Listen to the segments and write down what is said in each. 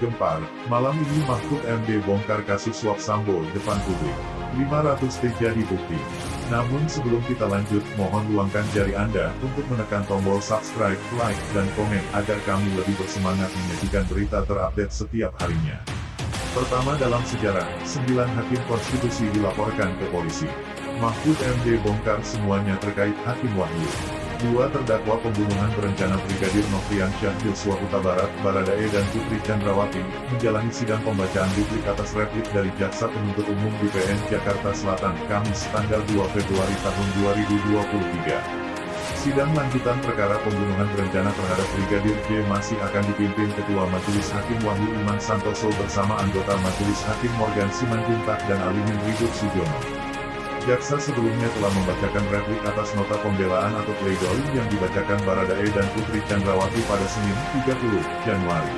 Gempar, malam ini Mahfud MD bongkar kasus suap Sambo depan publik. 500 T jadi bukti. Namun sebelum kita lanjut, mohon luangkan jari Anda untuk menekan tombol subscribe, like, dan komen agar kami lebih bersemangat menyajikan berita terupdate setiap harinya. Pertama dalam sejarah, 9 hakim konstitusi dilaporkan ke polisi. Mahfud MD bongkar semuanya terkait Hakim Wahyu. 2 terdakwa pembunuhan berencana Brigadir Nofriansyah Yosua Huta Barat, Baradae dan Putri Chandrawati, menjalani sidang pembacaan duplik atas replik dari Jaksa Penuntut Umum di PN Jakarta Selatan, Kamis tanggal 2 Februari tahun 2023. Sidang lanjutan perkara pembunuhan berencana terhadap Brigadir J masih akan dipimpin Ketua Majelis Hakim Wahyu Iman Santoso bersama anggota Majelis Hakim Morgan Simanjuntak dan Alimin Ribut Sujono. Jaksa sebelumnya telah membacakan replik atas nota pembelaan atau pledoi yang dibacakan Baradae dan Putri Chandrawati pada Senin, 30 Januari.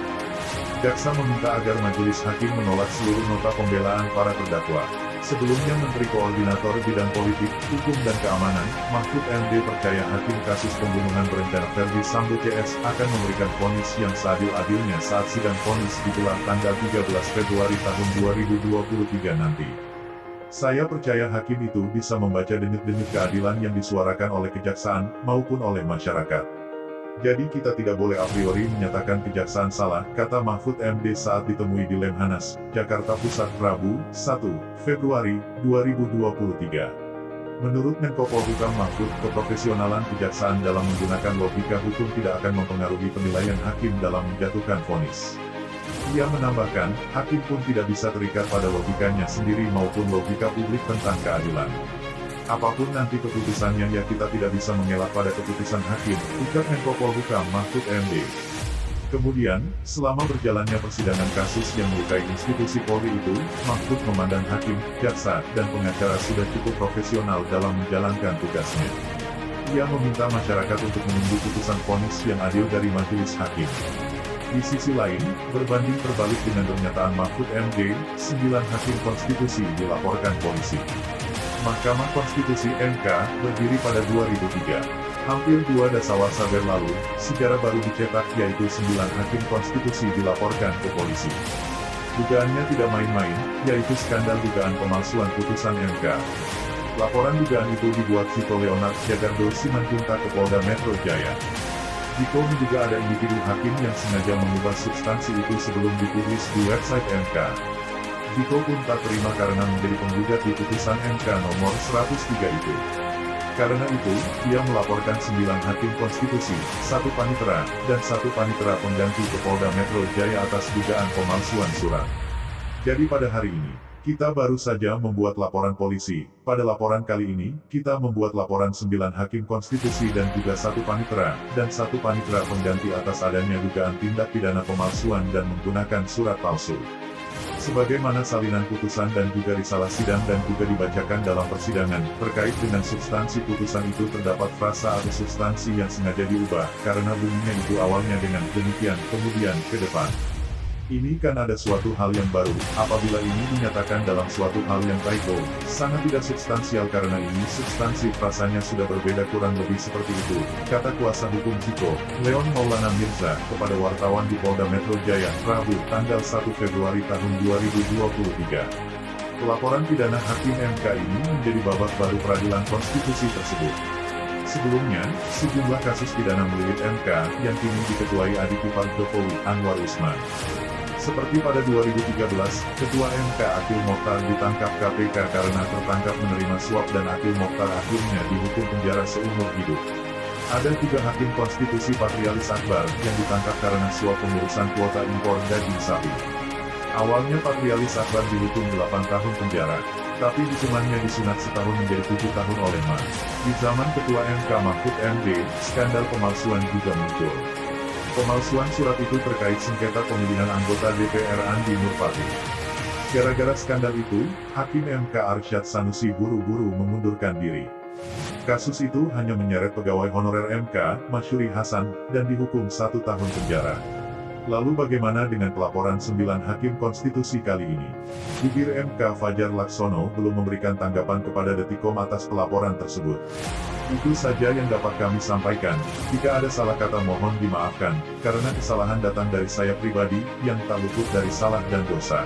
Jaksa meminta agar majelis hakim menolak seluruh nota pembelaan para terdakwa. Sebelumnya Menteri Koordinator Bidang Politik, Hukum dan Keamanan, Mahfud MD percaya hakim kasus pembunuhan berencana Verdi Sambo CS akan memberikan vonis yang seadil-adilnya saat sidang vonis digelar tanggal 13 Februari tahun 2023 nanti. Saya percaya hakim itu bisa membaca denyut-denyut keadilan yang disuarakan oleh kejaksaan, maupun oleh masyarakat. Jadi kita tidak boleh a priori menyatakan kejaksaan salah, kata Mahfud MD saat ditemui di Lemhanas, Jakarta Pusat Rabu, 1 Februari 2023. Menurut Menko Polhukam Mahfud, keprofesionalan kejaksaan dalam menggunakan logika hukum tidak akan mempengaruhi penilaian hakim dalam menjatuhkan vonis. Ia menambahkan, hakim pun tidak bisa terikat pada logikanya sendiri maupun logika publik tentang keadilan. Apapun nanti keputusannya ya kita tidak bisa mengelak pada keputusan hakim, ucap Menko Polhukam Mahfud MD. Kemudian, selama berjalannya persidangan kasus yang melukai institusi Polri itu, Mahfud memandang hakim, jaksa, dan pengacara sudah cukup profesional dalam menjalankan tugasnya. Ia meminta masyarakat untuk menunggu putusan vonis yang adil dari majelis hakim. Di sisi lain, berbanding terbalik dengan pernyataan Mahfud MD, 9 hakim konstitusi dilaporkan polisi. Mahkamah Konstitusi MK berdiri pada 2003. Hampir 2 dasawarsa berlalu, sejarah baru dicetak yaitu 9 hakim konstitusi dilaporkan ke polisi. Dugaannya tidak main-main, yaitu skandal dugaan pemalsuan putusan MK. Laporan dugaan itu dibuat Ziko Leonard Jagardo Simanjuntak ke Polda Metro Jaya. Ziko menduga ada individu hakim yang sengaja mengubah substansi itu sebelum dipublis di website MK. Ziko pun tak terima karena menjadi penggugat di putusan MK nomor 103 itu. Karena itu, ia melaporkan 9 hakim konstitusi, 1 panitera, dan 1 panitera pengganti ke Polda Metro Jaya atas dugaan pemalsuan surat. Jadi pada hari ini, kita baru saja membuat laporan polisi. Pada laporan kali ini, kita membuat laporan 9 hakim konstitusi dan juga 1 panitera, dan 1 panitera pengganti atas adanya dugaan tindak pidana pemalsuan dan menggunakan surat palsu. Sebagaimana salinan putusan dan juga risalah sidang dan juga dibacakan dalam persidangan, terkait dengan substansi putusan itu terdapat frasa atau substansi yang sengaja diubah, karena bunyinya itu awalnya dengan demikian, kemudian, ke depan. Ini kan ada suatu hal yang baru, apabila ini dinyatakan dalam suatu hal yang typo, sangat tidak substansial karena ini substansi frasanya sudah berbeda kurang lebih seperti itu, kata kuasa hukum Ziko, Leon Maulana Mirza, kepada wartawan di Polda Metro Jaya, Rabu, tanggal 1 Februari tahun 2023. Pelaporan pidana Hakim MK ini menjadi babak baru peradilan konstitusi tersebut. Sebelumnya, sejumlah kasus pidana melilit MK, yang kini diketuai adik ipar Jokowi, Anwar Usman. Seperti pada 2013, Ketua MK Akil Mokhtar ditangkap KPK karena tertangkap menerima suap dan Akil Mokhtar akhirnya dihukum penjara seumur hidup. Ada juga Hakim Konstitusi Patrialis Akbar yang ditangkap karena suap pengurusan kuota impor daging sapi. Awalnya Patrialis Akbar dihukum 8 tahun penjara, tapi hukumannya disunat setahun menjadi 7 tahun oleh MA. Di zaman Ketua MK Mahfud MD, skandal pemalsuan juga muncul. Pemalsuan surat itu terkait sengketa pemilihan anggota DPR Andi Nurpati. Gara-gara skandal itu, Hakim MK Arsyad Sanusi buru-buru mengundurkan diri. Kasus itu hanya menyeret pegawai honorer MK, Masyuri Hasan, dan dihukum 1 tahun penjara. Lalu bagaimana dengan pelaporan 9 Hakim Konstitusi kali ini? Jubir MK Fajar Laksono belum memberikan tanggapan kepada Detikcom atas pelaporan tersebut. Itu saja yang dapat kami sampaikan. Jika ada salah kata mohon dimaafkan, karena kesalahan datang dari saya pribadi, yang tak luput dari salah dan dosa.